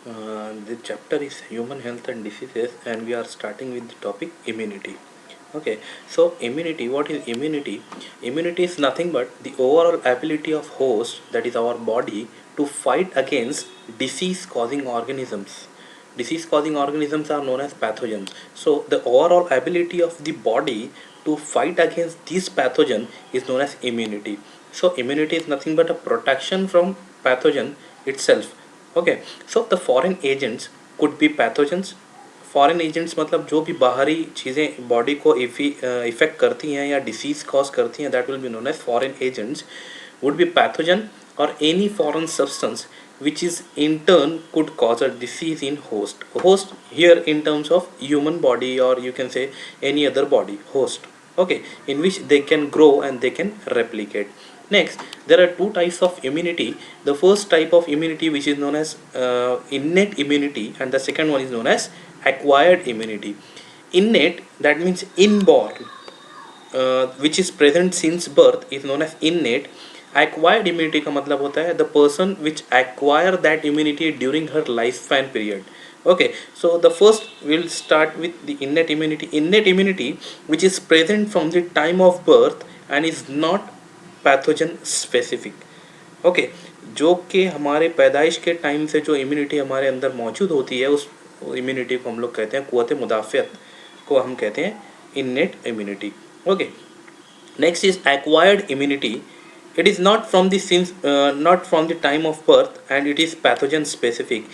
The chapter is human health and diseases, and we are starting with the topic immunity. Okay, so immunity. What is immunity? Immunity is nothing but the overall ability of host, that is our body, to fight against disease-causing organisms. Disease-causing organisms are known as pathogens. So the overall ability of the body to fight against this pathogen is known as immunity. So immunity is nothing but a protection from pathogen itself. Okay so the foreign agents could be pathogens. Foreign agents मतलब जो भी बाहरी चीज़ें body को effect करती हैं या disease cause करती हैं, that will be known as foreign agents. Would be pathogen और any foreign substance which is in turn could cause a disease in host here in terms of human body, or you can say any other body host, okay, in which they can grow and they can replicate. Next, there are two types of immunity. The first type of immunity, which is known as innate immunity, and the second one is known as acquired immunity. Innate, that means inborn, which is present since birth, is known as innate. Acquired immunity का मतलब होता है the person which acquire that immunity during her lifespan period. Okay, so the first we'll start with the innate immunity. Innate immunity which is present from the time of birth and is not pathogen specific. Okay, जो कि हमारे पैदाइश के time से जो immunity हमारे अंदर मौजूद होती है, उस इम्यूनिटी को हम लोग कहते हैं क़ुव्वत मुदाफ़ियत को हम कहते हैं innate immunity. Okay, next is acquired immunity. It is not from the not from the time of birth, and it is pathogen specific.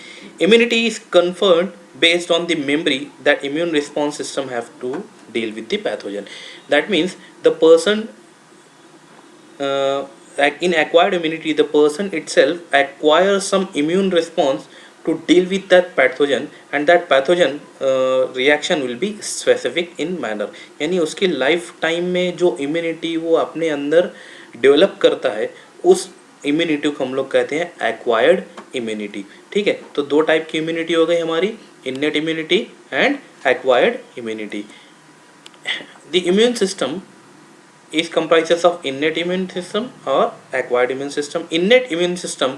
Immunity is conferred based on the memory that immune response system have to deal with the pathogen. That means the person in acquired immunity, the person itself acquires some immune response to deal with that pathogen, and that pathogen reaction will be specific in manner. यानी उसकी life time में जो immunity वो अपने अंदर develop करता है, उस इम्यूनिटी को हम लोग कहते हैं एक्वायर्ड इम्यूनिटी. ठीक है, तो दो टाइप की इम्यूनिटी हो गई हमारी, innate immunity and acquired immunity. The immune system is comprises of innate immune system or acquired immune system. Innate immune system,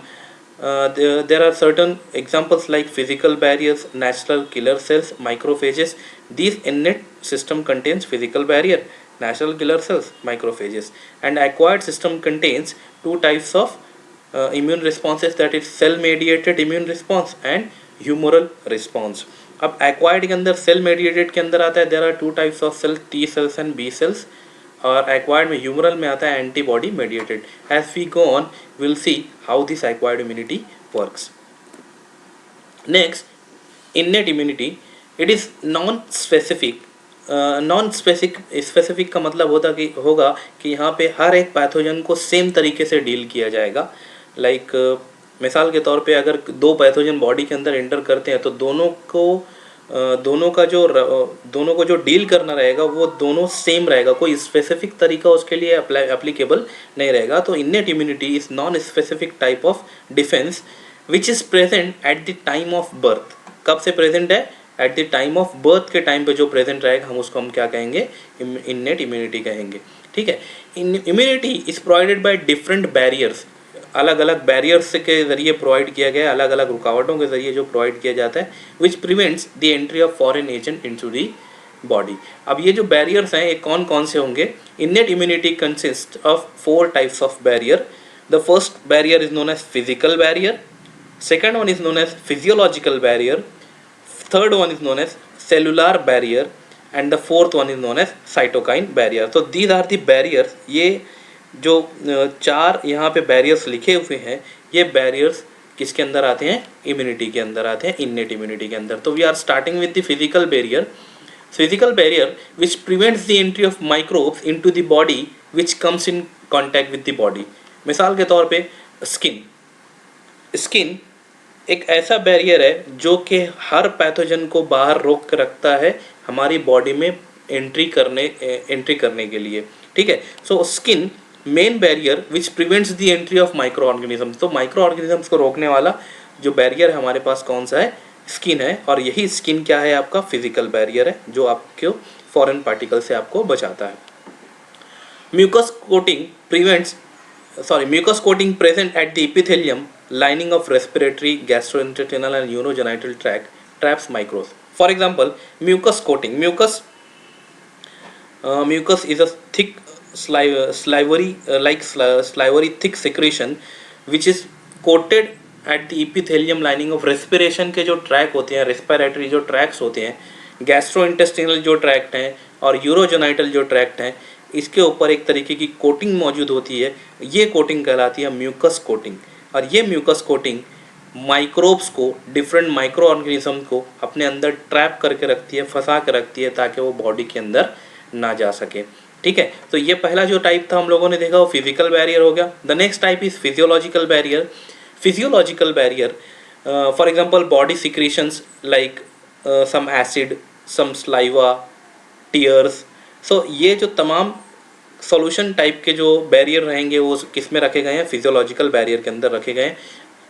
there are certain examples like physical barriers, natural killer cells, macrophages. These innate system contains physical barrier, natural killer cells, macrophages. And acquired system contains two types of immune responses, that is cell mediated immune response and humoral response. अब acquired के अंदर cell mediated के अंदर आता है, there are two types of cells, T cells and B cells. और acquired में humoral में आता है antibody mediated. As we go on will see how this acquired immunity works. Next, innate immunity. It is non specific. Non specific का मतलब होगा कि यहाँ पे हर एक पैथोजन को सेम तरीके से डील किया जाएगा. लाइक मिसाल के तौर पे अगर दो पैथोजन बॉडी के अंदर एंटर करते हैं तो दोनों को जो डील करना रहेगा वो दोनों सेम रहेगा, कोई स्पेसिफिक तरीका उसके लिए एप्लीकेबल नहीं रहेगा. तो innate immunity is non specific type of defence which is present at the time of birth. कब से प्रेजेंट है? At the time of birth के टाइम पे जो प्रेजेंट रहेगा हम उसको हम क्या कहेंगे? इन्नेट इम्यूनिटी कहेंगे. ठीक है, immunity is provided by different barriers. अलग अलग बैरियर्स के ज़रिए प्रोवाइड किया गया है, अलग अलग रुकावटों के ज़रिए जो प्रोवाइड किया जाता है, विच prevents the entry of foreign agent into the body. अब ये जो बैरियर्स हैं ये कौन कौन से होंगे? Innate immunity consist of 4 types of barrier. The first barrier is known as physical barrier, second one is known as physiological barrier, third one is known as cellular barrier, and the fourth one is known as cytokine barrier. तो these are the barriers. ये जो 4 यहाँ पे barriers लिखे हुए हैं, ये barriers किसके अंदर आते हैं? इम्यूनिटी के अंदर आते हैं, इन्नेट इम्यूनिटी के अंदर. तो we are starting with the physical barrier. Physical barrier which prevents the entry of microbes into the body which comes in contact with the body. मिसाल के तौर पे स्किन एक ऐसा बैरियर है जो कि हर पैथोजन को बाहर रोक कर रखता है हमारी बॉडी में एंट्री करने के लिए. ठीक है, so skin main barrier which prevents the entry of micro organisms. तो माइक्रो ऑर्गेनिजम्स को रोकने वाला जो बैरियर है हमारे पास कौन सा है? स्किन है. और यही स्किन क्या है? आपका फिजिकल बैरियर है जो आपको फॉरेन पार्टिकल से आपको बचाता है. Mucus coating present at the epithelium lining of respiratory, gastrointestinal and urogenital tract traps microbes. For example, mucus coating. Mucus is a thick slivery thick secretion which is coated at the epithelium lining of respiration के जो track होते हैं, respiratory जो tracks होते हैं, gastrointestinal जो tract हैं और यूरोजेनाइटल जो ट्रैक्ट हैं, इसके ऊपर एक तरीके की कोटिंग मौजूद होती है. ये कोटिंग कहलाती है म्यूकस कोटिंग. और ये म्यूकस कोटिंग माइक्रोब्स को, डिफरेंट माइक्रो ऑर्गेनिज्म को अपने अंदर ट्रैप करके रखती है, फंसा के रखती है, ताकि वो बॉडी के अंदर ना जा सके. ठीक है, तो ये पहला जो टाइप था हम लोगों ने देखा वो फिजिकल बैरियर हो गया. The next type is physiological barrier. Physiological barrier, for example body secretions like some acid, some saliva, tears. So ये जो तमाम सॉल्यूशन टाइप के जो बैरियर रहेंगे वो किस में रखे गए हैं, फिजियोलॉजिकल बैरियर के अंदर रखे गए हैं.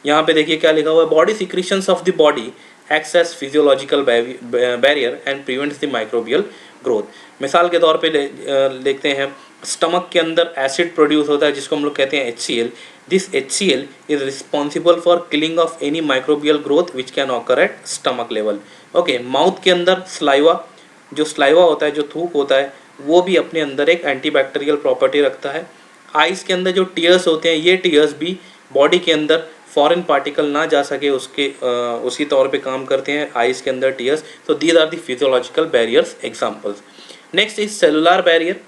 यहाँ पे देखिए क्या लिखा हुआ है, body secretions of the body acts as physiological barrier and prevents the microbial growth. मिसाल के तौर पे देखते हैं, स्टमक के अंदर एसिड प्रोड्यूस होता है जिसको हम लोग कहते हैं HCl. This HCl is responsible for killing of any microbial growth which can occur eight stomach level. Okay, mouth के अंदर स्लाइवा, जो स्लाइवा होता है, जो थूक होता है, वो भी अपने अंदर एक एंटीबैक्टीरियल प्रॉपर्टी रखता है. आइज़ के अंदर जो टीयर्स होते हैं, ये टीयर्स भी बॉडी के अंदर फॉरेन पार्टिकल ना जा सके उसी तौर पे काम करते हैं आइज़ के अंदर टीयर्स. तो these are the physiological barriers examples. Next is cellular barrier.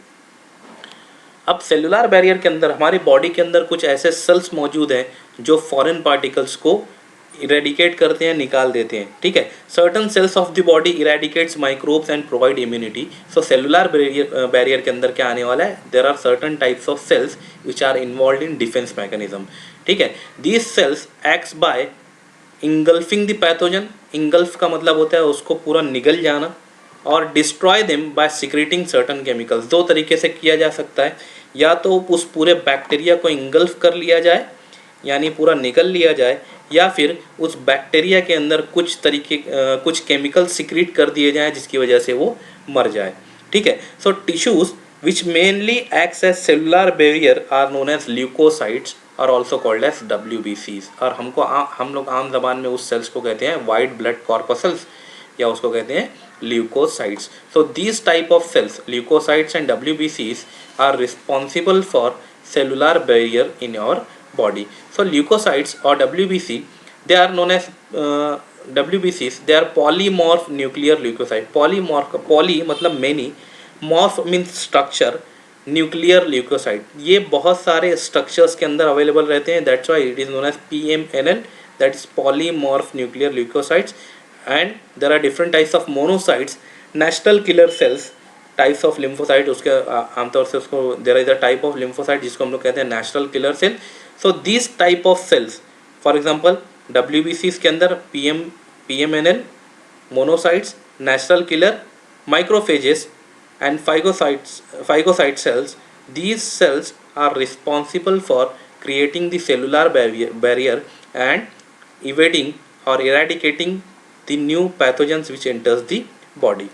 अब सेलुलर बैरियर के अंदर हमारी बॉडी के अंदर कुछ ऐसे सेल्स मौजूद हैं जो फॉरेन पार्टिकल्स को इरेडिकेट करते हैं, निकाल देते हैं. ठीक है, certain cells of the body eradicates microbes and provide immunity. So cellular barrier के अंदर क्या आने वाला है, there are certain types of cells which are involve in defence mechanism. ठीक है, these cells acts by engulfing the pathogen. Engulf का मतलब होता है उसको पूरा निगल जाना, और destroy them by secreting certain chemicals. दो तरीके से किया जा सकता है, या तो उस पूरे बैक्टीरिया को इंगल्फ कर लिया जाए, यानी पूरा निगल लिया जाए, या फिर उस बैक्टीरिया के अंदर कुछ केमिकल सिक्रीट कर दिए जाएं जिसकी वजह से वो मर जाए. ठीक है, so tissues which mainly acts as cellular barrier are known as leukocytes are also called as WBCs. और हम लोग आम जबान में उस सेल्स को कहते हैं वाइट ब्लड कॉर्पसल्स, या उसको कहते हैं leukocytes. So these type of cells, leukocytes and WBCs are responsible for cellular barrier in our body. So leukocytes or WBC, they are known as WBCs. They are polymorph nuclear leukocyte. Poly मतलब many, morph means structure, nuclear leukocyte. ये बहुत सारे structures के अंदर available रहते हैं. That's why it is known as PMNL. That is polymorph nuclear leukocytes. And there are different types of monocytes, natural killer cells. Types of lymphocyte, उसके आमतौर से उसको there is a type of lymphocyte जिसको हम लोग कहते हैं natural killer cell. So this type of cells, for example WBCs के अंदर PMNL, monocytes, natural killer, macrophages and phagocyte cells. These cells are responsible for creating the cellular barrier and evading और eradicating the new pathogens which enters the body.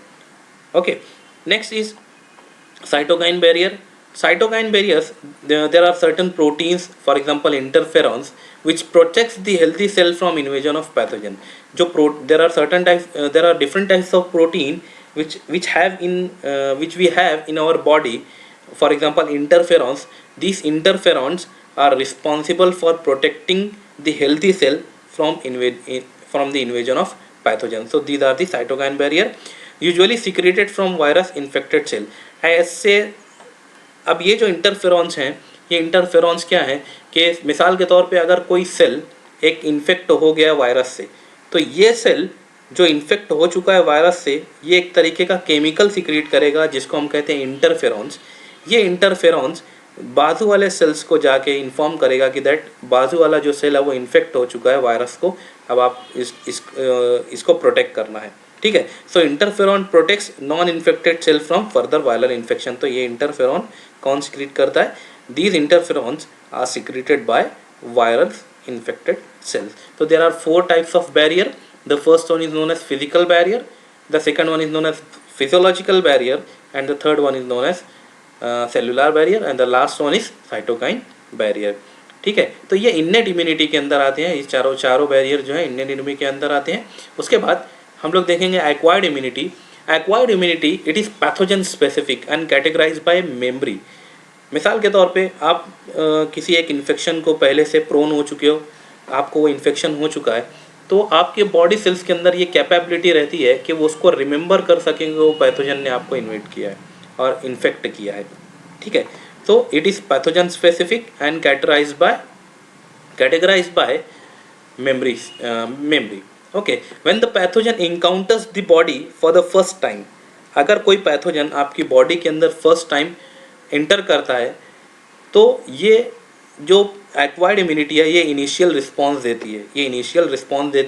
Okay, next is cytokine barrier. Cytokine barriers, there are certain proteins, for example interferons, which protects the healthy cell from invasion of pathogen. There are different types of protein which we have in our body. For example interferons. These interferons are responsible for protecting the healthy cell from the invasion of pathogen. So these are the cytokine barrier, usually secreted from virus infected cell. ऐसे अब ये जो interferons हैं, ये interferons क्या हैं कि मिसाल के तौर पे अगर कोई सेल एक इन्फेक्ट हो गया वायरस से, तो ये सेल जो इन्फेक्ट हो चुका है वायरस से, ये एक तरीके का केमिकल सिक्रेट करेगा जिसको हम कहते हैं इंटरफेरॉन्स. ये इंटरफेरॉन्स बाजू वाले सेल्स को जाके इन्फॉर्म करेगा कि दैट बाजू वाला जो सेल है वो इन्फेक्ट हो चुका है वायरस को, अब आप इसको प्रोटेक्ट करना है. ठीक है, so interferon protects non infected cell from further viral infection. तो ये इंटरफेरॉन कौन सिक्रीट करता है, these interferons are secreted by viral infected cells. तो there are 4 types of barrier. The first one is known as physical barrier, the second one is known as physiological barrier, and the third one is known as cellular barrier, and the last one is cytokine barrier. ठीक है, तो ये innate immunity के अंदर आते हैं, ये चारों बैरियर जो है इन्नेट इम्यूनिटी के अंदर आते हैं। उसके बाद हम लोग देखेंगे acquired immunity. Acquired immunity it is pathogen specific and categorize by memory. मिसाल के तौर पे आप किसी एक इन्फेक्शन को पहले से प्रोन हो चुके हो, आपको वो इन्फेक्शन हो चुका है, तो आपके बॉडी सेल्स के अंदर ये कैपेबिलिटी रहती है कि वो उसको रिमेंबर कर सकेंगे वो पैथोजन ने आपको इन्वेट किया है और इन्फेक्ट किया है। ठीक है, so it is pathogen specific and categorized by memory. Okay, when the pathogen encounters the body for the first time, अगर कोई पैथोजन आपकी बॉडी के अंदर फर्स्ट टाइम इंटर करता है तो ये जो एक्वायर्ड इम्यूनिटी है ये इनिशियल रिस्पॉन्स देती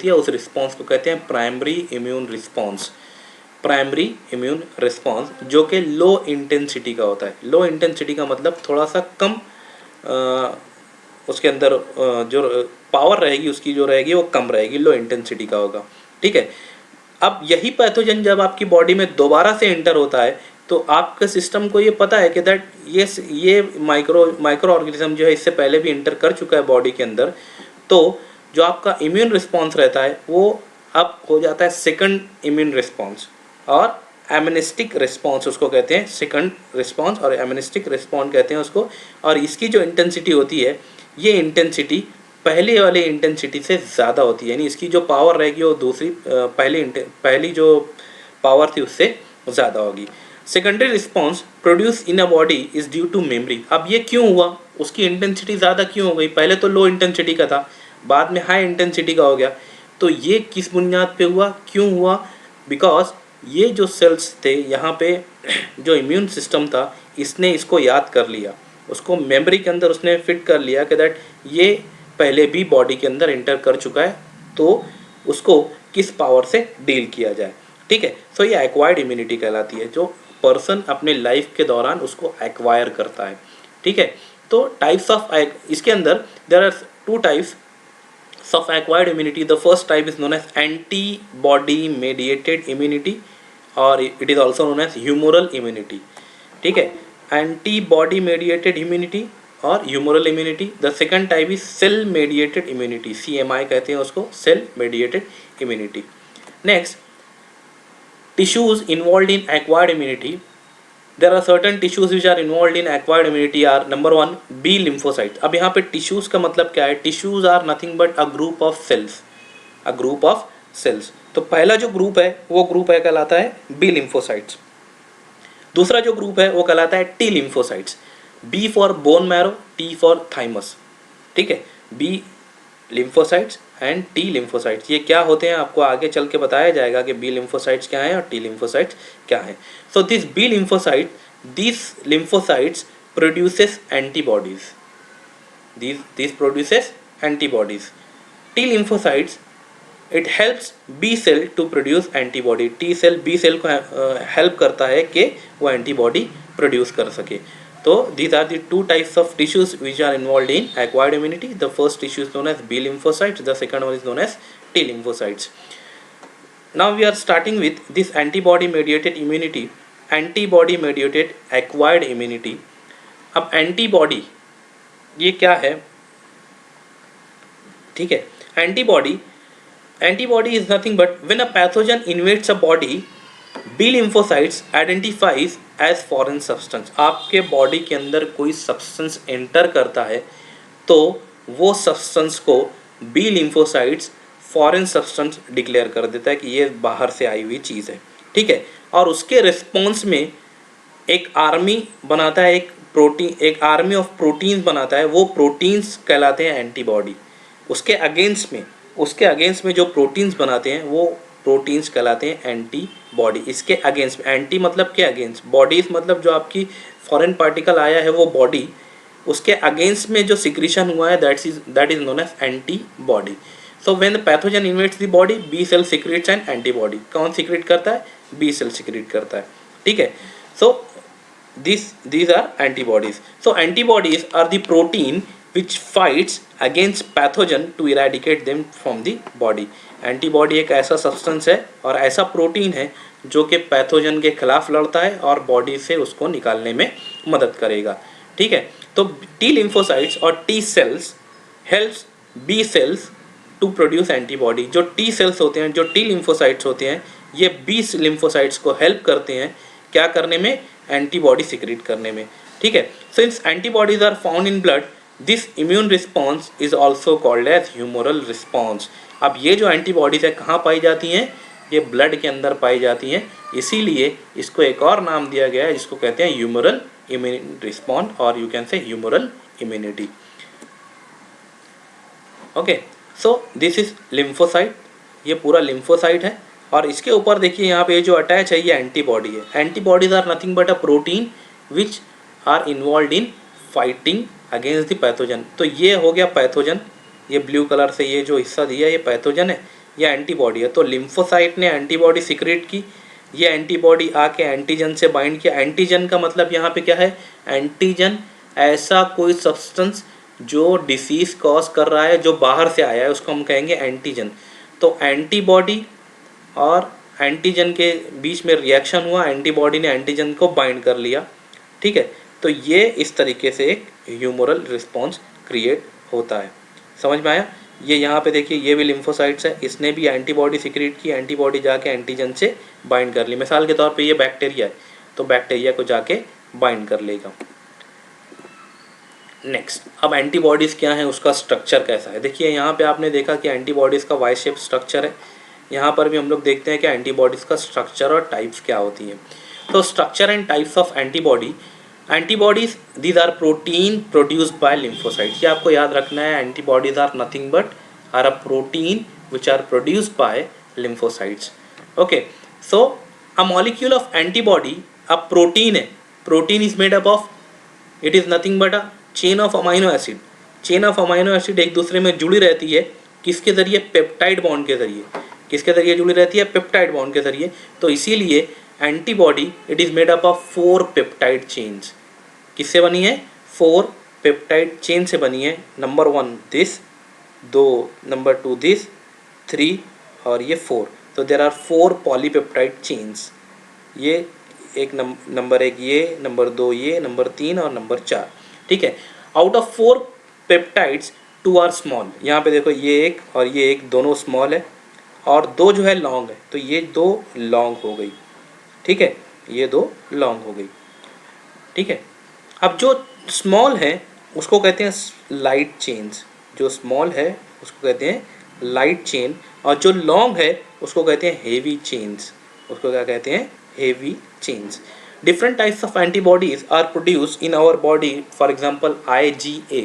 है। उस रिस्पॉन्स को कहते हैं primary immune response. Primary immune response जो कि लो इंटेंसिटी का होता है। लो इंटेंसिटी का मतलब थोड़ा सा कम उसके अंदर जो पावर रहेगी उसकी जो रहेगी वो कम रहेगी, लो इंटेंसिटी का होगा। ठीक है, अब यही पैथोजन जब आपकी बॉडी में दोबारा से एंटर होता है तो आपके सिस्टम को ये पता है कि दैट ये माइक्रो ऑर्गेनिज्म जो है इससे पहले भी एंटर कर चुका है बॉडी के अंदर, तो जो आपका इम्यून रिस्पॉन्स रहता है वो अब हो जाता है सेकंड इम्यून रिस्पॉन्स और एमनेस्टिक रिस्पॉन्स उसको कहते हैं। सेकंड रिस्पॉन्स और एमनेस्टिक रिस्पॉन्स कहते हैं उसको। और इसकी जो इंटेंसिटी होती है ये इंटेंसिटी पहले वाले इंटेंसिटी से ज़्यादा होती है, यानी इसकी जो पावर रहेगी वो दूसरी पहली जो पावर थी उससे ज़्यादा होगी। Secondary response produce in a body is due to memory. अब ये क्यों हुआ, उसकी इंटेंसिटी ज़्यादा क्यों हो गई? पहले तो लो इंटेंसिटी का था, बाद में हाई इंटेंसिटी का हो गया। तो ये किस बुनियाद पे हुआ, क्यों हुआ? बिकॉज ये जो सेल्स थे यहाँ पे जो इम्यून सिस्टम था इसने इसको याद कर लिया, उसको मेमोरी के अंदर उसने फिट कर लिया कि दैट ये पहले भी बॉडी के अंदर एंटर कर चुका है, तो उसको किस पावर से डील किया जाए। ठीक है, सो ये एक्वायर्ड इम्यूनिटी कहलाती है, जो पर्सन अपने लाइफ के दौरान उसको एक्वायर करता है। ठीक है, तो टाइप्स ऑफ इसके अंदर there are two types of acquired immunity. The first type is known as antibody mediated immunity or it is also known as humoral immunity. ठीक है, antibody mediated immunity और humoral immunity. The second type is cell mediated immunity, CMI कहते हैं उसको, cell mediated immunity. Next, tissues involved in acquired immunity. There are certain tissues which are involved in acquired immunity are number one B lymphocytes. अब यहाँ पे tissues का मतलब क्या है? Tissues are nothing but a group of cells. A group of cells. तो पहला जो ग्रुप है वो ग्रुप है कहलाता है B lymphocytes. दूसरा जो ग्रुप है वो कहलाता है T lymphocytes. B for bone marrow, T for thymus. ठीक है, B lymphocytes and T lymphocytes ये क्या होते हैं आपको आगे चल के बताया जाएगा कि B lymphocytes क्या हैं और T lymphocytes क्या हैं। So this B lymphocyte, these lymphocytes produces antibodies. These produces antibodies. T lymphocytes it helps B cell to produce antibody. T cell B cell को help करता है कि वो antibody produce कर सके। So these are the two types of tissues which are involved in acquired immunity. The first tissue is known as B lymphocytes. The second one is known as T lymphocytes. Now we are starting with this antibody mediated immunity. Antibody mediated acquired immunity. अब antibody ये क्या है? ठीक है, antibody is nothing but when a pathogen invades a body, B lymphocytes identifies as foreign substance. आपके body के अंदर कोई सब्सटेंस एंटर करता है तो वो सब्सटेंस को B lymphocytes foreign substance declare कर देता है कि ये बाहर से आई हुई चीज़ है। ठीक है, और उसके रिस्पॉन्स में एक आर्मी बनाता है, एक आर्मी ऑफ प्रोटीन्स बनाता है, वो प्रोटीन्स कहलाते हैं एंटीबॉडी। उसके अगेंस्ट में जो प्रोटीन्स बनाते हैं वो प्रोटीन्स कहलाते हैं एंटीबॉडी। इसके अगेंस्ट में, एंटी मतलब के अगेंस्ट, बॉडीज मतलब जो आपकी फॉरेन पार्टिकल आया है वो बॉडी, उसके अगेंस्ट में जो सिक्रीशन हुआ है that is known as antibody. So when the pathogen invades the body, B cell secretes an antibody. कौन सिक्रीट करता है? बी सेल सिक्रीट करता है। ठीक है, so these are antibodies. So antibodies are the protein which fights against pathogen to eradicate them from the body. Antibody एक ऐसा substance है और ऐसा प्रोटीन है जो कि पैथोजन के खिलाफ लड़ता है और बॉडी से उसको निकालने में मदद करेगा। ठीक है, तो टी लिम्फोसाइट्स और T cells helps B cells to produce antibody. जो टी सेल्स होते हैं, जो टी लिम्फोसाइट्स होते हैं, ये बी लिम्फोसाइट्स को हेल्प करते हैं क्या करने में, एंटीबॉडी सिक्रीट करने में। ठीक है, since antibodies are found in blood, this immune response is also called as humoral response. अब ये जो एंटीबॉडीज है कहाँ पाई जाती हैं, ये ब्लड के अंदर पाई जाती हैं, इसीलिए इसको एक और नाम दिया गया है जिसको कहते हैं ह्यूमरल इम्यून रिस्पॉन्स, और you can say humoral immunity. Okay, so this is lymphocyte, ये पूरा लिम्फोसाइट है, और इसके ऊपर देखिए यहाँ पे जो अटैच है ये एंटीबॉडी है। Antibodies are nothing but a protein which are involve in fighting against the pathogen. तो ये हो गया पैथोजन, ये ब्लू कलर से ये जो हिस्सा दिया ये पैथोजन है, ये एंटीबॉडी है। तो लिम्फोसाइट ने एंटीबॉडी सिक्रेट की, ये एंटीबॉडी आके एंटीजन से बाइंड किया। एंटीजन का मतलब यहाँ पे क्या है, एंटीजन ऐसा कोई सब्सटेंस जो डिसीज कॉज कर रहा है, जो बाहर से आया है, उसको हम कहेंगे एंटीजन। तो एंटीबॉडी और एंटीजन के बीच में रिएक्शन हुआ, एंटीबॉडी ने एंटीजन को बाइंड कर लिया। ठीक है, तो ये इस तरीके से एक ह्यूमरल रिस्पॉन्स क्रिएट होता है। समझ में आया? ये यहाँ पे देखिए ये भी लिम्फोसाइट्स है, इसने भी एंटीबॉडी सिक्रेट की, एंटीबॉडी जाके एंटीजन से बाइंड कर ली। मिसाल के तौर पे ये बैक्टीरिया है, तो बैक्टीरिया को जाके बाइंड कर लेगा। नेक्स्ट, अब एंटीबॉडीज़ क्या हैं, उसका स्ट्रक्चर कैसा है। देखिए यहाँ पे आपने देखा कि एंटीबॉडीज़ का वाई शेप स्ट्रक्चर है, यहाँ पर भी हम लोग देखते हैं कि एंटीबॉडीज़ का स्ट्रक्चर और टाइप्स क्या होती हैं। तो structure and types of antibody, antibodies these are protein produced by lymphocytes. ये आपको याद रखना है, antibodies are nothing but are a protein which are produced by lymphocytes. Okay, so a molecule of antibody अब प्रोटीन है, protein is made up of, it is nothing but a chain of amino acid. Chain of amino acid एक दूसरे में जुड़ी रहती है, किसके ज़रिए, पेप्टाइड बॉन्ड के ज़रिए। किसके ज़रिए जुड़ी रहती है, पेप्टाइड बॉन्ड के ज़रिए। तो इसीलिए antibody it is made up of 4 peptide chains. किससे बनी है, 4 पेप्टाइड चेन से बनी है। नंबर 1 दिस, 2 नंबर 2 दिस, 3 और ये 4। तो देर आर 4 पॉलीपेप्टाइड चेन्स। ये एक नंबर 1 ये, नंबर 2 ये, नंबर 3 और नंबर 4। ठीक है, out of 4 peptides 2 are small. यहाँ पे देखो ये एक और ये एक दोनों स्मॉल है, और 2 जो है लॉन्ग है, तो ये 2 लॉन्ग हो गई। ठीक है, ये 2 लॉन्ग हो गई। ठीक है, अब जो स्मॉल है उसको कहते हैं लाइट चेन्स। जो स्मॉल है उसको कहते हैं लाइट चेन, और जो लॉन्ग है उसको कहते हैं हेवी चेन्स। उसको क्या कहते हैं, heavy chains. Different types of antibodies are produced in our body, for example IgA।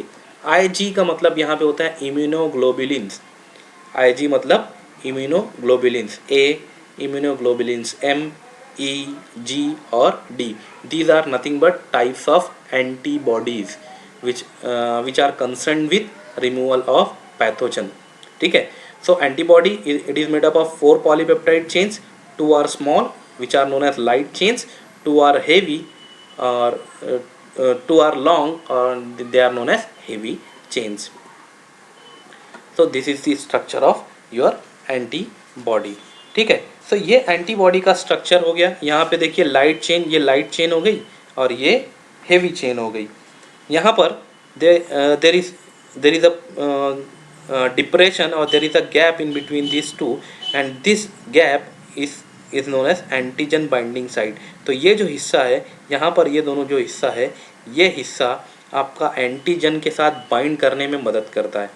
Ig का मतलब यहाँ पे होता है immunoglobulins। Ig मतलब immunoglobulins, A immunoglobulins, M, E, G और D। These are nothing but types of antibodies which are concerned with removal of pathogen। ठीक है, so antibody it is made up of 4 polypeptide chains, 2 are small which are known as light chains, 2 are heavy or 2 are long or they are known as heavy chains। So this is the structure of your antibody। ठीक है, so ये antibody का structure हो गया। यहाँ पे देखिए light chain, ये लाइट चेन हो गई और ये हेवी चेन हो गई। यहाँ पर there is a depression or there is a gap in between these two, and this gap is known as antigen binding site. तो ये जो हिस्सा है यहाँ पर, ये दोनों जो हिस्सा है, ये हिस्सा आपका एंटीजन के साथ बाइंड करने में मदद करता है।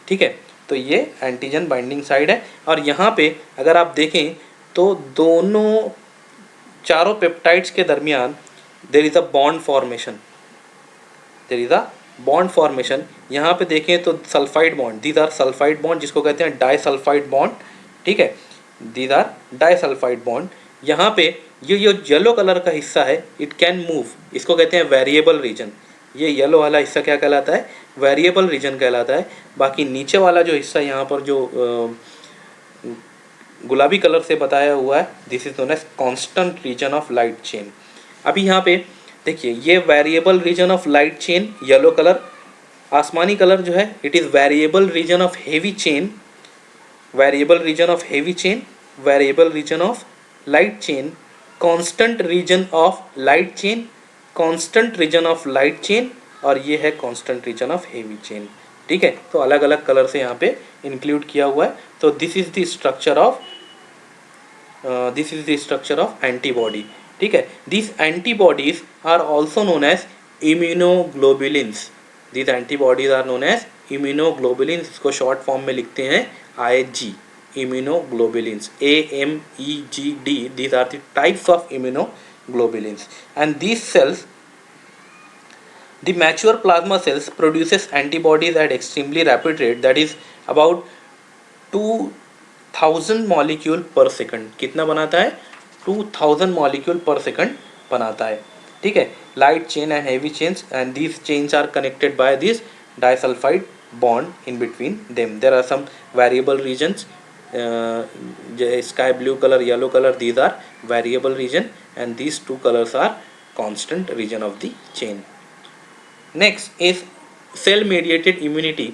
ठीक है, तो ये एंटीजन बाइंडिंग साइट है। और यहाँ पे अगर आप देखें तो दोनों चारों पेप्टाइड्स के दरमियान there is a bond formation, there is a bond formation. यहाँ पे देखें तो sulphide bond, these are sulphide bond जिसको कहते हैं डाइसल्फाइड बॉन्ड। ठीक है, दीज आर डाइसल्फाइड बॉन्ड। यहाँ पे ये जो येलो कलर का हिस्सा है इट कैन मूव, इसको कहते हैं वेरिएबल रीजन। ये येलो वाला हिस्सा क्या कहलाता है, वेरिएबल रीजन कहलाता है। बाकी नीचे वाला जो हिस्सा यहाँ पर जो गुलाबी कलर से बताया हुआ है, this is known as constant region of light chain. अभी यहाँ पे देखिए ये variable region of light chain yellow colour, आसमानी कलर जो है it is variable region of heavy chain, variable region of heavy chain, variable region of light chain, constant region of light chain, constant region of light chain, और ये है constant region of heavy chain. ठीक है, तो अलग अलग colour से यहाँ पे इंक्लूड किया हुआ है। तो this is the structure of antibody. ठीक है, this antibodies are also known as immunoglobulins. This antibodies are known as immunoglobulins, इसको शॉर्ट फॉर्म में लिखते हैं IG, immunoglobulins, AMEGD. These are the types of immunoglobulins, and these cells, the mature plasma cells, produces antibodies at extremely rapid rate, that is about 2000 molecule per second. कितना बनाता है? 2000 molecule per second बनाता है। ठीक है, light chain and heavy chains, and these chains are connected by this disulfide bond in between them. There are some variable regions, sky blue color, yellow color, these are variable region, and these two colors are constant region of the chain. Next is cell mediated immunity.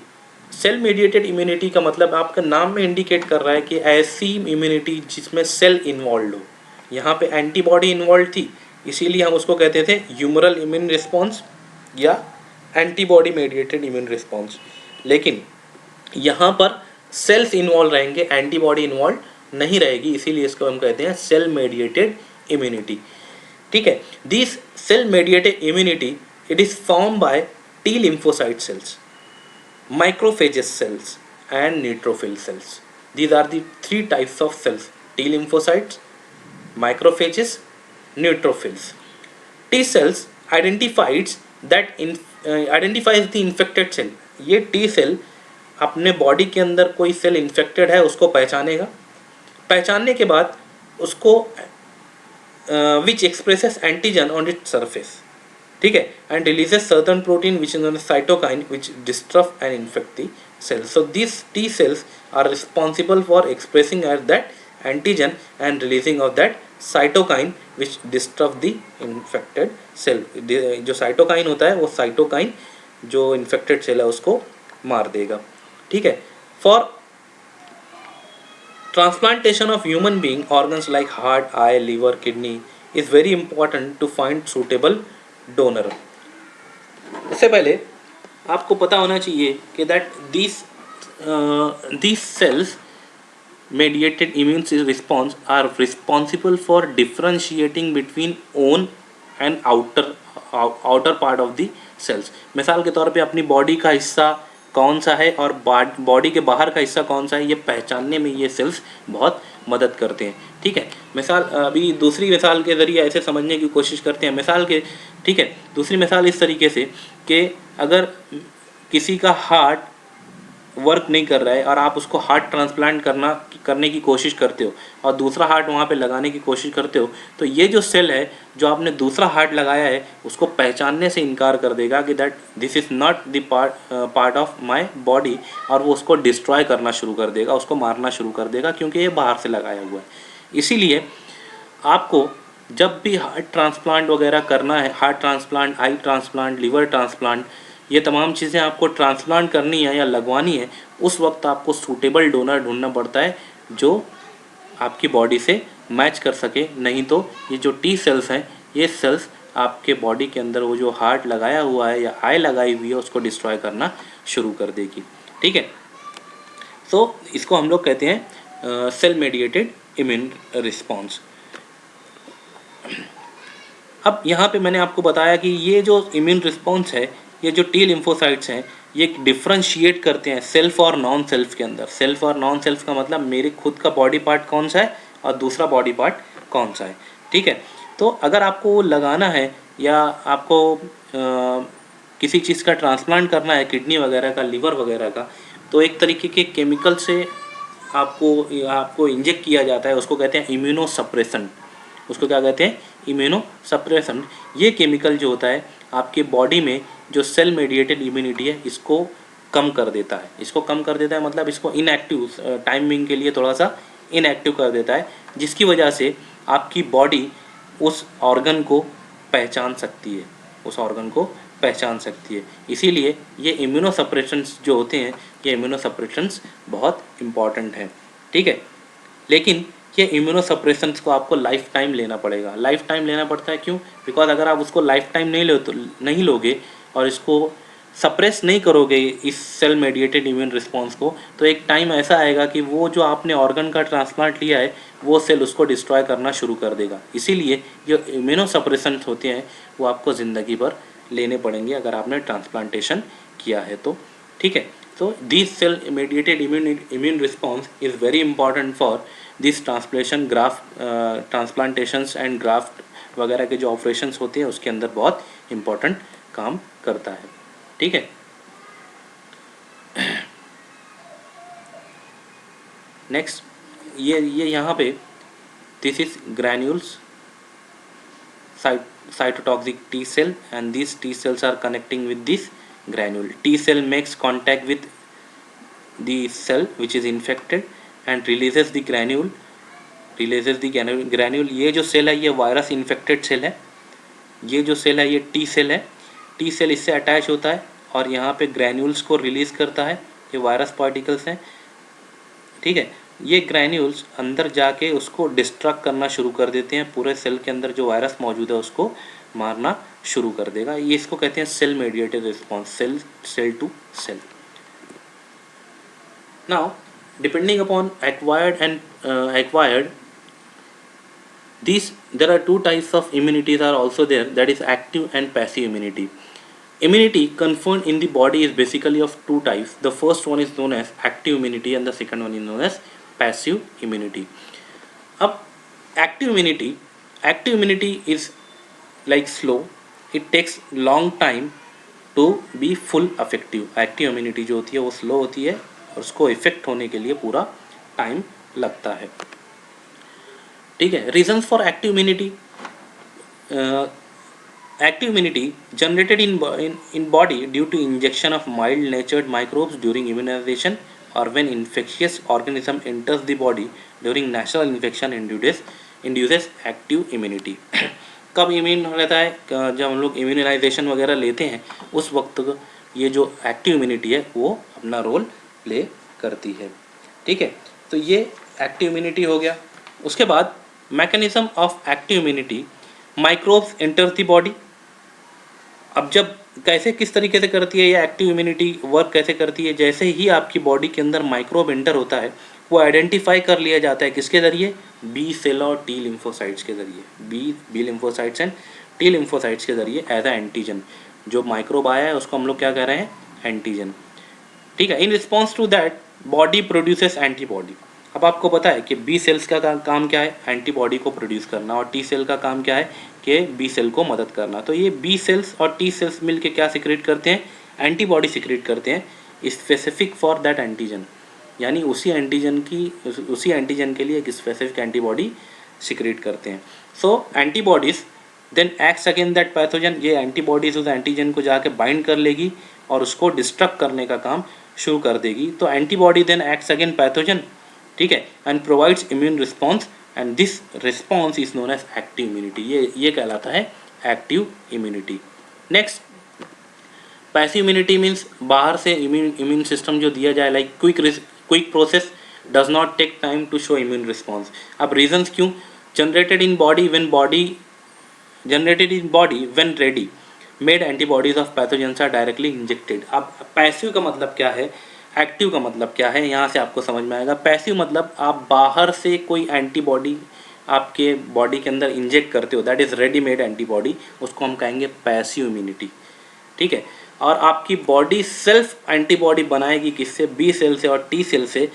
Cell mediated immunity का मतलब आपका नाम में indicate कर रहा है कि ऐसी इम्यूनिटी जिसमें सेल इन्वॉल्व हो। यहाँ पे एंटीबॉडी इन्वॉल्व थी, इसीलिए हम उसको कहते थे ह्यूमरल इम्यून रिस्पॉन्स या एंटीबॉडी मेडिएटेड इम्यून रिस्पॉन्स। लेकिन यहाँ पर सेल्स इन्वॉल्व रहेंगे, एंटीबॉडी इन्वॉल्व नहीं रहेगी, इसीलिए इसको हम कहते हैं सेल मेडिएटेड इम्यूनिटी। ठीक है, this cell mediated immunity, it is form by T lymphocyte cells, macrophage cells and neutrophil cells. These are the three types of cells: T lymphocytes, macrophages, neutrophils. T cells identifies the infected cell. ये T cell अपने body के अंदर कोई cell infected है उसको पहचानेगा, पहचानने के बाद उसको which expresses antigen on its surface, ठीक है, and releases certain protein which is known as cytokine which disrupt and infect the cell. So these T cells are responsible for expressing at that antigen and releasing of that cytokine which disrupt the infected cell. जो cytokine होता है वो cytokine जो infected cell है उसको मार देगा। ठीक है, for transplantation of human being, organs like heart, eye, liver, kidney is very important to find suitable donor. उससे पहले आपको पता होना चाहिए कि that these cells mediated immune response are responsible for differentiating between own and outer part of the cells। मिसाल के तौर पे अपनी बॉडी का हिस्सा कौन सा है और बॉडी के बाहर का हिस्सा कौन सा है, ये पहचानने में ये सेल्स बहुत मदद करते हैं। ठीक है, मिसाल अभी दूसरी मिसाल के ज़रिए ऐसे समझने की कोशिश करते हैं मिसाल के। ठीक है, दूसरी मिसाल इस तरीके से कि अगर किसी का हार्ट वर्क नहीं कर रहा है और आप उसको हार्ट ट्रांसप्लांट करने की कोशिश करते हो और दूसरा हार्ट वहाँ पे लगाने की कोशिश करते हो, तो ये जो सेल है जो आपने दूसरा हार्ट लगाया है उसको पहचानने से इनकार कर देगा कि that this is not the part of my body, और वो उसको डिस्ट्रॉय करना शुरू कर देगा, उसको मारना शुरू कर देगा, क्योंकि ये बाहर से लगाया हुआ है। इसीलिए आपको जब भी हार्ट ट्रांसप्लांट वगैरह करना है, हार्ट ट्रांसप्लांट, आई ट्रांसप्लांट, लिवर ट्रांसप्लांट, ये तमाम चीज़ें आपको ट्रांसप्लांट करनी है या लगवानी है, उस वक्त आपको सूटेबल डोनर ढूंढना पड़ता है जो आपकी बॉडी से मैच कर सके। नहीं तो ये जो टी सेल्स हैं, ये सेल्स आपके बॉडी के अंदर वो जो हार्ट लगाया हुआ है या आई लगाई हुई है उसको डिस्ट्रॉय करना शुरू कर देगी। ठीक है, सो इसको हम लोग कहते हैं सेल मेडिएटेड इम्यून रिस्पॉन्स। अब यहाँ पे मैंने आपको बताया कि ये जो इम्यून रिस्पॉन्स है, ये जो टी लिम्फोसाइट्स हैं, ये डिफ्रेंशिएट करते हैं सेल्फ और नॉन सेल्फ के अंदर। सेल्फ और नॉन सेल्फ का मतलब मेरे खुद का बॉडी पार्ट कौन सा है और दूसरा बॉडी पार्ट कौन सा है। ठीक है, तो अगर आपको वो लगाना है या आपको किसी चीज़ का ट्रांसप्लांट करना है, किडनी वगैरह का, लिवर वगैरह का, तो एक तरीके के केमिकल से आपको इंजेक्ट किया जाता है, उसको कहते हैं इम्यूनो सप्रेसेंट। उसको क्या कहते हैं? Immuno suppressant. ये केमिकल जो होता है आपके बॉडी में जो सेल मेडिएटेड इम्यूनिटी है इसको कम कर देता है। इसको कम कर देता है मतलब इसको इनएक्टिव, टाइमिंग के लिए थोड़ा सा इनएक्टिव कर देता है, जिसकी वजह से आपकी बॉडी उस ऑर्गन को पहचान सकती है, उस ऑर्गन को पहचान सकती है। इसीलिए ये इम्यूनो सप्रेशंस जो होते हैं, ये इम्यूनो सप्रेशंस बहुत इम्पॉर्टेंट हैं। ठीक है, लेकिन ये इम्यूनो सप्रेशंस को आपको लाइफ टाइम लेना पड़ेगा। लाइफ टाइम लेना पड़ता है क्यों? बिकॉज अगर आप उसको लाइफ टाइम नहीं लोगे और इसको सप्रेस नहीं करोगे इस सेल मेडिएटेड इम्यून रिस्पॉन्स को, तो एक टाइम ऐसा आएगा कि वो जो आपने ऑर्गन का ट्रांसप्लांट लिया है वो सेल उसको डिस्ट्रॉय करना शुरू कर देगा। इसीलिए जो इम्यूनो सप्रेसेंट होते हैं वो आपको ज़िंदगी भर लेने पड़ेंगे अगर आपने ट्रांसप्लांटेशन किया है तो। ठीक है, तो this cell mediated immune response is very important for this transplantation graft transplantations and graft वगैरह के जो ऑपरेशंस होते हैं उसके अंदर बहुत इंपॉर्टेंट काम करता है। ठीक है, नेक्स्ट ये यहाँ पे this is granules cytotoxic T cell, and these T cells are connecting with this granule. T cell makes contact with the cell which is infected and releases the granule. ये जो सेल है ये virus infected cell है, ये जो cell है ये T cell है। टी सेल इससे अटैच होता है और यहाँ पे ग्रैन्यूल्स को रिलीज़ करता है, ये वायरस पार्टिकल्स हैं। ठीक है, ये ग्रैन्यूल्स अंदर जाके उसको डिस्ट्रक्ट करना शुरू कर देते हैं, पूरे सेल के अंदर जो वायरस मौजूद है उसको मारना शुरू कर देगा। ये इसको कहते हैं cell mediated response, cell to cell. Now depending upon acquired there are two types of immunities are also there, that is active and passive immunity. Immunity conferred in the body is basically of two types. The first one is known as active immunity and the second one is known as passive immunity. अब active immunity is like slow, it takes long time to be full effective. Active immunity जो होती है वो slow होती है और उसको effect होने के लिए पूरा टाइम लगता है। ठीक है, reasons for active immunity. Active immunity generated in body due to injection of mild natured microbes during immunization or when infectious organism enters the body during natural infection induces active immunity. कब immune रहता है? जब हम लोग immunisation वगैरह लेते हैं उस वक्त ये जो एक्टिव इम्यूनिटी है वो अपना रोल प्ले करती है। ठीक है, तो ये एक्टिव इम्यूनिटी हो गया। उसके बाद mechanism of active immunity, microbes enter the body. अब जब कैसे किस तरीके से करती है ये एक्टिव इम्यूनिटी वर्क कैसे करती है? जैसे ही आपकी बॉडी के अंदर माइक्रोब एंटर होता है वो आइडेंटिफाई कर लिया जाता है किसके ज़रिए? बी सेल और टी लिम्फोसाइट्स के ज़रिए, B lymphocytes and T lymphocytes के ज़रिए एज अ एंटीजन। जो माइक्रोब आया है उसको हम लोग क्या कह रहे हैं? एंटीजन। ठीक है, in response to that body produces antibody. अब आपको पता है कि बी सेल्स का काम क्या है? एंटीबॉडी को प्रोड्यूस करना, और टी सेल का काम क्या है? कि बी सेल को मदद करना। तो ये बी सेल्स और टी सेल्स मिल के क्या सिक्रेट करते हैं? एंटीबॉडी सिक्रेट करते हैं स्पेसिफिक फॉर दैट एंटीजन, यानी उसी एंटीजन के लिए एक स्पेसिफिक एंटीबॉडी सिक्रेट करते हैं। So antibodies then acts against that pathogen. ये एंटीबॉडीज उस एंटीजन को जाके बाइंड कर लेगी और उसको डिस्ट्रक्ट करने का काम शुरू कर देगी। तो antibody then acts against pathogen, ठीक है, and provides immune response and this response is known as active immunity. ये कहलाता है active immunity. Next, passive immunity means बाहर से इम्यून सिस्टम जो दिया जाए, like quick process, does not take time to show immune response. अब reasons क्यों? Generated in body when ready, made antibodies of pathogens are directly injected. अब passive का मतलब क्या है, एक्टिव का मतलब क्या है, यहाँ से आपको समझ में आएगा। पैसिव मतलब आप बाहर से कोई एंटीबॉडी आपके बॉडी के अंदर इंजेक्ट करते हो, दैट इज़ रेडीमेड एंटीबॉडी, उसको हम कहेंगे पैसिव इम्यूनिटी। ठीक है, और आपकी बॉडी सेल्फ एंटीबॉडी बनाएगी किससे? बी सेल से और टी सेल से।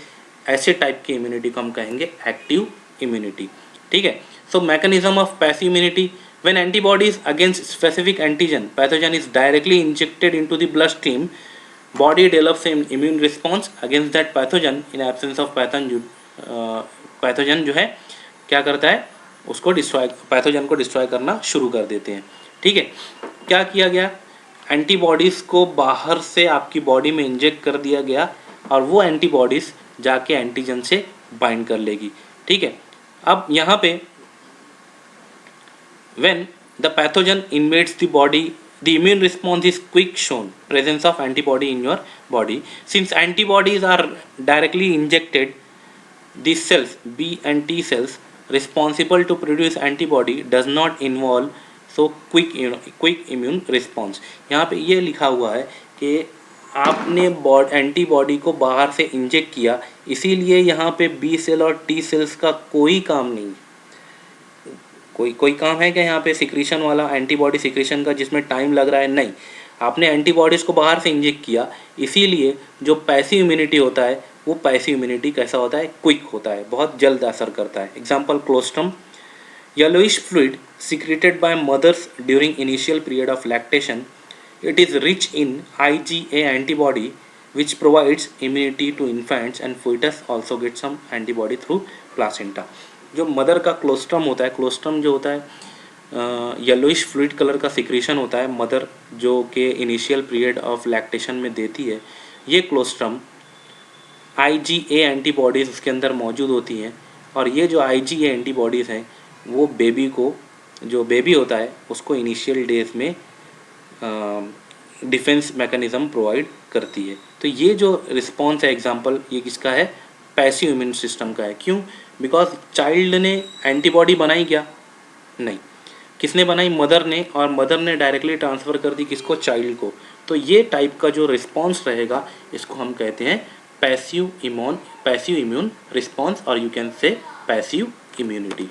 ऐसे टाइप की इम्यूनिटी को हम कहेंगे एक्टिव इम्यूनिटी। ठीक है, so mechanism of passive immunity, when antibodies against specific antigen pathogen is directly injected into the bloodstream, body develops an immune response against that pathogen. in absence of pathogen जो है क्या करता है? उसको pathogen को destroy करना शुरू कर देते हैं। ठीक है, क्या किया गया? एंटीबॉडीज़ को बाहर से आपकी बॉडी में इंजेक्ट कर दिया गया और वो एंटीबॉडीज़ जाके एंटीजन से बाइंड कर लेगी। ठीक है, अब यहाँ पे when the pathogen invades the body, the immune response is quick shown presence of antibody in your body. Since antibodies are directly injected, these cells B and T cells responsible to produce antibody does not involve so quick immune response. यहाँ पे ये लिखा हुआ है कि आपने antibody को बाहर से इंजेक्ट किया, इसीलिए यहाँ पे बी सेल और टी सेल्स का कोई काम नहीं। कोई काम है क्या यहाँ पे सिक्रीशन वाला, एंटीबॉडी सिक्रीशन का, जिसमें टाइम लग रहा है? नहीं। आपने एंटीबॉडीज़ को बाहर से इंजेक्ट किया, इसीलिए जो पैसिव इम्यूनिटी होता है वो पैसिव इम्यूनिटी कैसा होता है? क्विक होता है, बहुत जल्द असर करता है। Example colostrum, yellowish fluid secreted by mothers during initial period of lactation. It is rich in IgA antibody which provides immunity to infants, and fetus also get some antibody through placenta. जो mother का क्लोस्ट्रम होता है, क्लोस्ट्रम जो होता है yellowish fluid colour का secretion होता है मदर जो कि इनिशियल पीरियड ऑफ लैक्टेशन में देती है। ये क्लोस्ट्रम IgA एंटीबॉडीज़ उसके अंदर मौजूद होती हैं, और ये जो IgA एंटीबॉडीज़ हैं वो बेबी को, जो बेबी होता है उसको इनिशियल डेज में डिफेंस मैकेनिज़्म प्रोवाइड करती है। तो ये जो रिस्पॉन्स है एग्जांपल, ये किसका है? पैसिव इम्यून सिस्टम का है। क्यों? बिकॉज चाइल्ड ने एंटीबॉडी बनाई क्या? नहीं। किसने बनाई? मदर ने, और मदर ने डायरेक्टली ट्रांसफ़र कर दी किसको? चाइल्ड को। तो ये टाइप का जो रिस्पॉन्स रहेगा इसको हम कहते हैं पैसिव इम्यून रिस्पॉन्स, और यू कैन से पैसिव इम्यूनिटी।